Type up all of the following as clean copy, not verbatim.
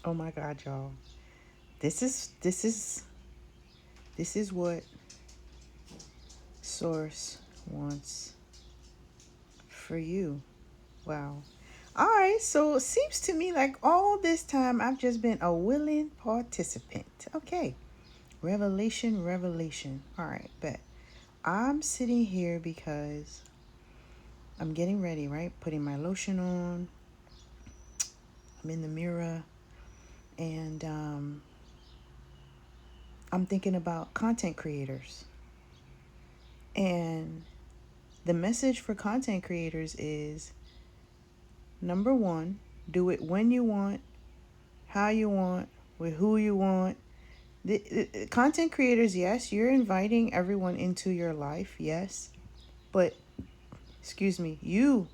Oh my God, y'all. This is this is this is what Source wants for you. Wow. All right, so it seems to me like all this time I've just been a willing participant. Okay. Revelation, revelation. All right, bet. I'm sitting here because I'm getting ready, right? Putting my lotion on. I'm in the mirror and I'm thinking about content creators. And the message for content creators is number one, do it when you want, how you want, with who you want. The content creators, yes, you're inviting everyone into your life, yes. But, excuse me, you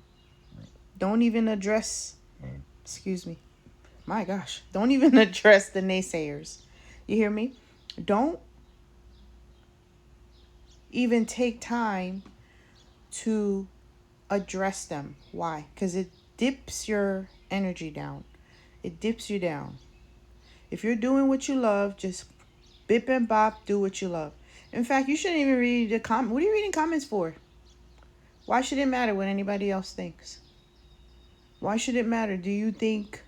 don't even address, excuse me, my gosh, don't even address the naysayers. You hear me? Don't even take time to address them. Why? Because it dips your energy down. It dips you down. If you're doing what you love, just bip and bop, do what you love. In fact, you shouldn't even read the comment. What are you reading comments for? Why should it matter what anybody else thinks? Why should it matter? Do you think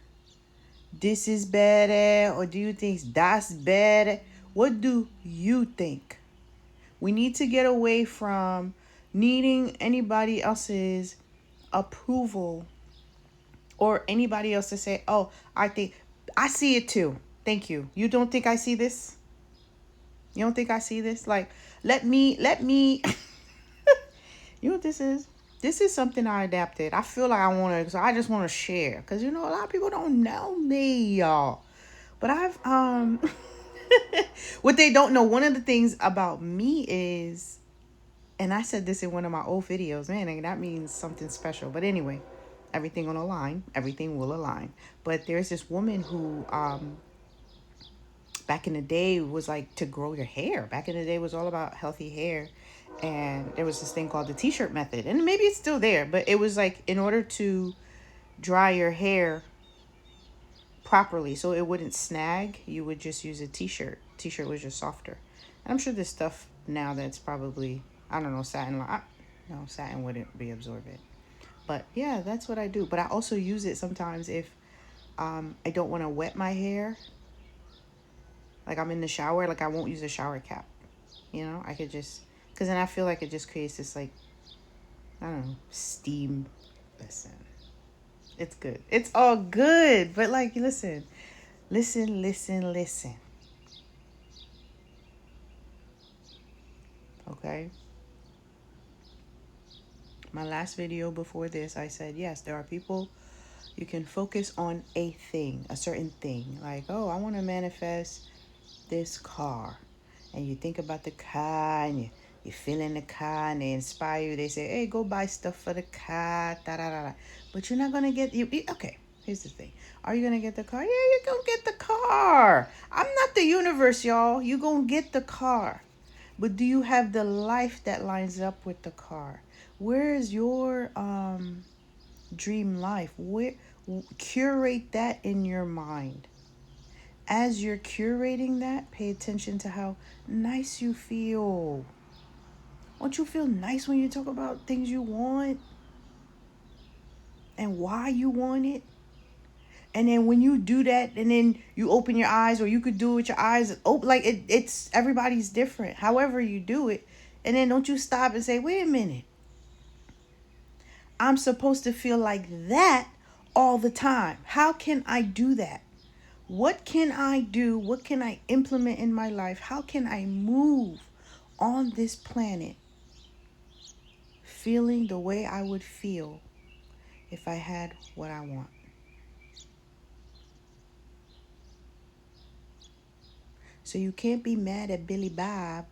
this is bad or do you think that's bad? What do you think? We need to get away from needing anybody else's approval or anybody else to say, "Oh, I think I see it too." Thank you. You don't think I see this? You don't think I see this? Like, let me. You know what this is? This is something I adapted. I feel like I want to, so I just want to share. Because, a lot of people don't know me, y'all. But what they don't know, one of the things about me is, and I said this in one of my old videos, man, and that means something special. But anyway, everything on align, everything will align. But there's this woman who, back in the day was like to grow your hair. Back in the day was all about healthy hair. And there was this thing called the t-shirt method. And maybe it's still there, but it was like in order to dry your hair properly so it wouldn't snag, you would just use a t-shirt. T-shirt was just softer. And I'm sure there's stuff now that's probably, I don't know, satin. No, satin wouldn't be absorbent. But yeah, that's what I do. But I also use it sometimes if I don't want to wet my hair. Like I'm in the shower, like I won't use a shower cap. I could just, because then I feel like it just creates this, like, I don't know, steam. Listen, it's good. It's all good. But, like, listen, listen, listen, listen. Okay? My last video before this, I said, yes, there are people, you can focus on a thing, a certain thing. Like, oh, I want to manifest this car. And you think about the car and you feel in the car and they inspire you. They say, hey, go buy stuff for the car. Da, da, da, da. But you're not going to get, okay, here's the thing. Are you going to get the car? Yeah, you're going to get the car. I'm not the universe, y'all. You're going to get the car. But do you have the life that lines up with the car? Where is your dream life? Curate that in your mind. As you're curating that, pay attention to how nice you feel. Won't you feel nice when you talk about things you want and why you want it? And then when you do that and then you open your eyes, or you could do it with your eyes open, like it's everybody's different. However you do it. And then don't you stop and say, wait a minute. I'm supposed to feel like that all the time. How can I do that? What can I do? What can I implement in my life? How can I move on this planet feeling the way I would feel if I had what I want? So you can't be mad at Billy Bob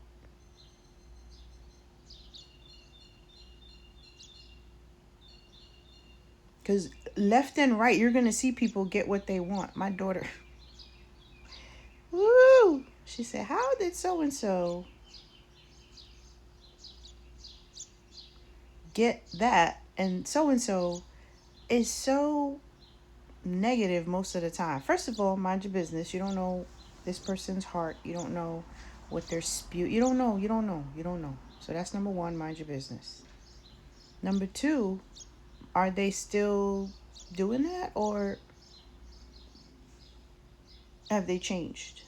because left and right, you're going to see people get what they want. My daughter, woo, she said, how did so and so get that? And so is so negative most of the time. First of all, mind your business. You don't know this person's heart. You don't know what they're you don't know. You don't know. You don't know. So that's number one, mind your business. Number two, are they still doing that, or have they changed?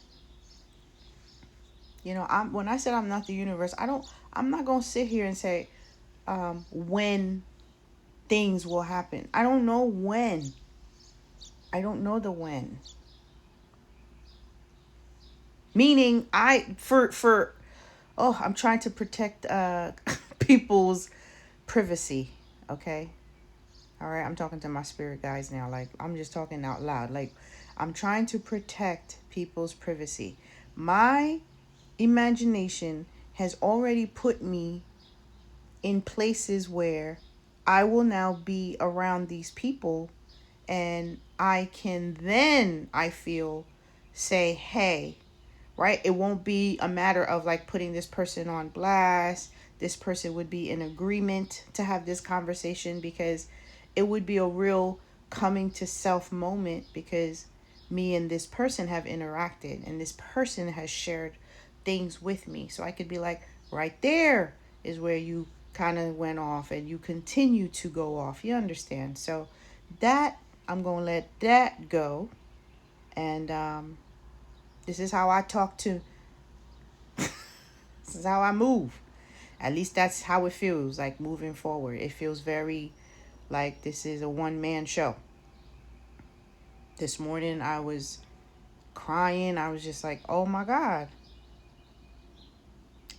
When I said I'm not the universe, I'm not going to sit here and say when things will happen. I don't know when. I don't know the when. Meaning I'm trying to protect people's privacy, okay? All right, I'm talking to my spirit guys now. Like, I'm just talking out loud. Like, I'm trying to protect people's privacy. My imagination has already put me in places where I will now be around these people, and I can then, I feel, say, hey, right? It won't be a matter of like putting this person on blast. This person would be in agreement to have this conversation, because it would be a real coming to self moment, because me and this person have interacted and this person has shared things with me. So I could be like, right there is where you kind of went off and you continue to go off. You understand? So that, I'm going to let that go. And this is how I talk to, this is how I move. At least that's how it feels like moving forward. It feels very like this is a one man show. This morning I was crying. I was just like, oh my God,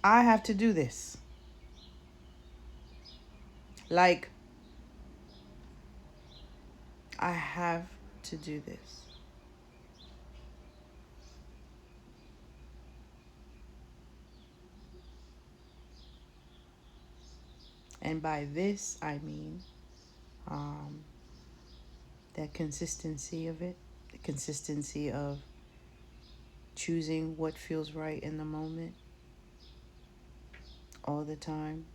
I have to do this. Like, I have to do this. And by this, I mean um, that consistency of it, the consistency of choosing what feels right in the moment all the time,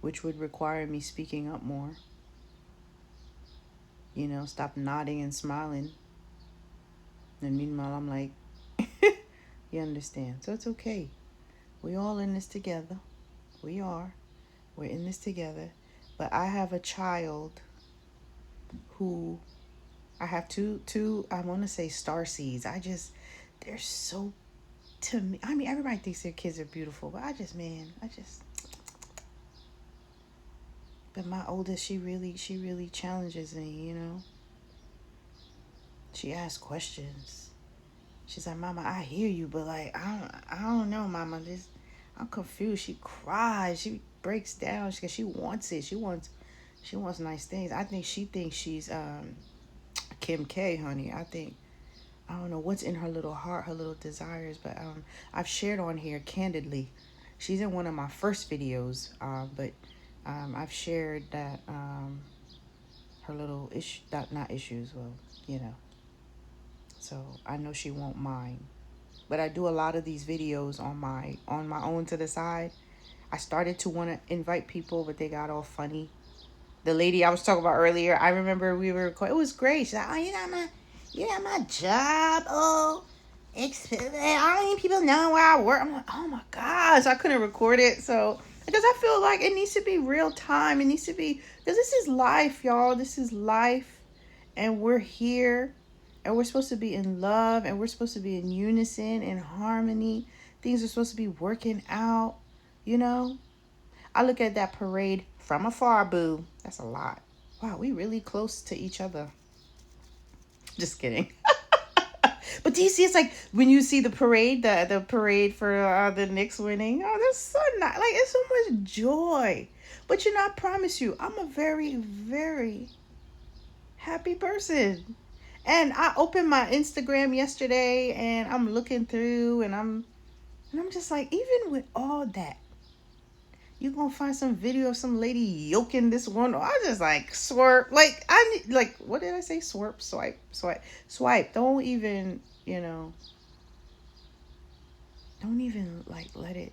which would require me speaking up more. Stop nodding and smiling. And meanwhile, I'm like, you understand. So it's okay. We all in this together. We are. We're in this together. But I have a child who, I have two, I want to say star seeds. They're so, to me, I mean, everybody thinks their kids are beautiful, but but my oldest, she really challenges me. She asks questions. She's like, Mama, I hear you, but like, I don't know, Mama. I'm confused. She cries. She breaks down because she wants it. She wants nice things. I think she thinks she's Kim K, honey. I don't know what's in her little heart, her little desires, but I've shared on here candidly. She's in one of my first videos, but I've shared that her little issue, not issues, well, you know. So I know she won't mind. But I do a lot of these videos on my own to the side. I started to want to invite people, but they got all funny. The lady I was talking about earlier, I remember we were recording. It was great. She's like, "Oh, you know my job. Oh, I don't even people know where I work." I'm like, "Oh my gosh!" I couldn't record it, so because I feel like it needs to be real time. It needs to be, because this is life, y'all. This is life, and we're here, and we're supposed to be in love, and we're supposed to be in unison, in harmony. Things are supposed to be working out, you know. I look at that parade from afar, boo. That's a lot. Wow, we really close to each other. Just kidding. But do you see, it's like when you see the parade, the parade for the Knicks winning. Oh, that's so nice. Like, it's so much joy. But I promise you, I'm a very, very happy person. And I opened my Instagram yesterday, and I'm looking through, and I'm just like, even with all that, you gonna find some video of some lady yoking this one. I just like swerp. Like, I need, like, what did I say? Swerp, swipe, swipe, swipe. Don't even like let it.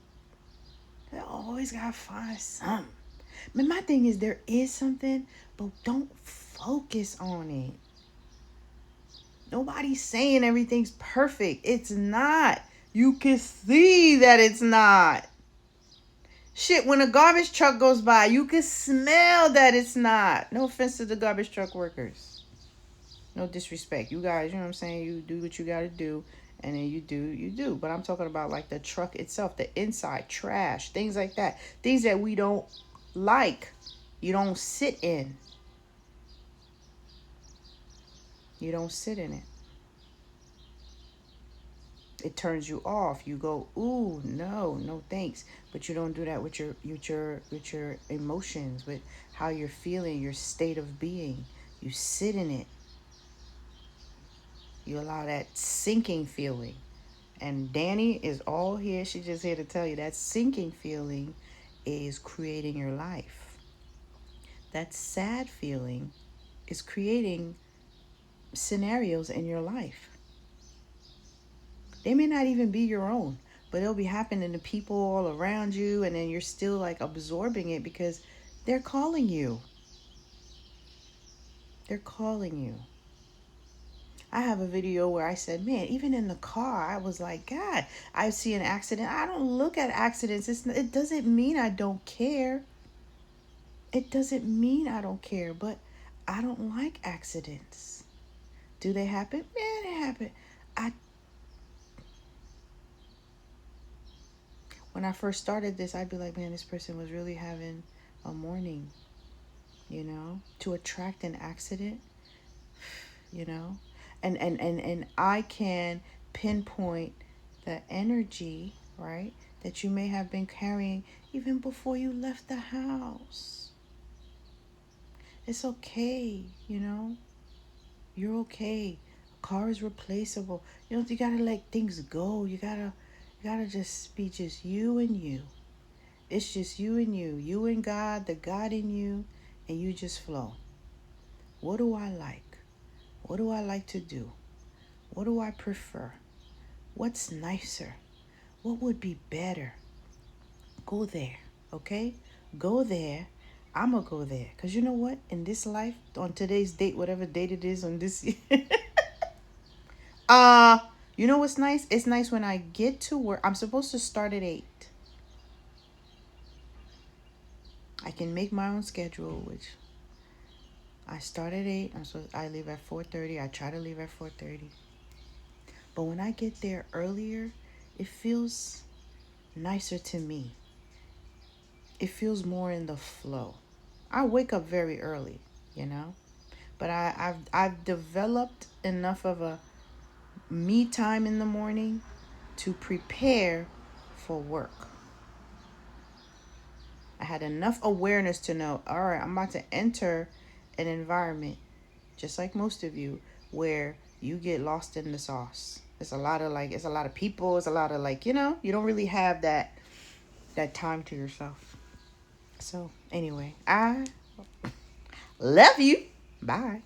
I always gotta find something. But my thing is, there is something, but don't focus on it. Nobody's saying everything's perfect. It's not. You can see that it's not. Shit, when a garbage truck goes by, you can smell that it's not. No offense to the garbage truck workers. No disrespect. You guys, you know what I'm saying? You do what you got to do, and then you do. But I'm talking about like the truck itself, the inside, trash, things like that. Things that we don't like. You don't sit in. You don't sit in it. It turns you off. You go, ooh, no thanks. But you don't do that with your emotions, with how you're feeling, your state of being. You sit in it. You allow that sinking feeling. And Danny is all here. She's just here to tell you that sinking feeling is creating your life. That sad feeling is creating scenarios in your life. They may not even be your own, but it'll be happening to people all around you, and then you're still like absorbing it because they're calling you. They're calling you. I have a video where I said, man, even in the car, I was like, God, I see an accident. I don't look at accidents. It doesn't mean I don't care. It doesn't mean I don't care, but I don't like accidents. Do they happen? Yeah, they happen. When I first started this, I'd be like, man, this person was really having a morning, to attract an accident, you know. And I can pinpoint the energy, right, that you may have been carrying even before you left the house. It's okay, You're okay. A car is replaceable. You gotta let things go. You gotta just be just you and you. It's just you and you and God, the God in you, and you just flow. What do I like? What do I like to do? What do I prefer? What's nicer? What would be better? Go there, okay? Go there. I'm going to go there. Because you know what? In this life, on today's date, whatever date it is on this... you know what's nice? It's nice when I get to work. I'm supposed to start at 8. I can make my own schedule, which I start at 8. I leave at 4:30. I try to leave at 4:30. But when I get there earlier, it feels nicer to me. It feels more in the flow. I wake up very early, but I've developed enough of a me time in the morning to prepare for work. I had enough awareness to know, all right, I'm about to enter an environment, just like most of you, where you get lost in the sauce. It's a lot of people. It's a lot of you don't really have that time to yourself. So anyway, I love you. Bye.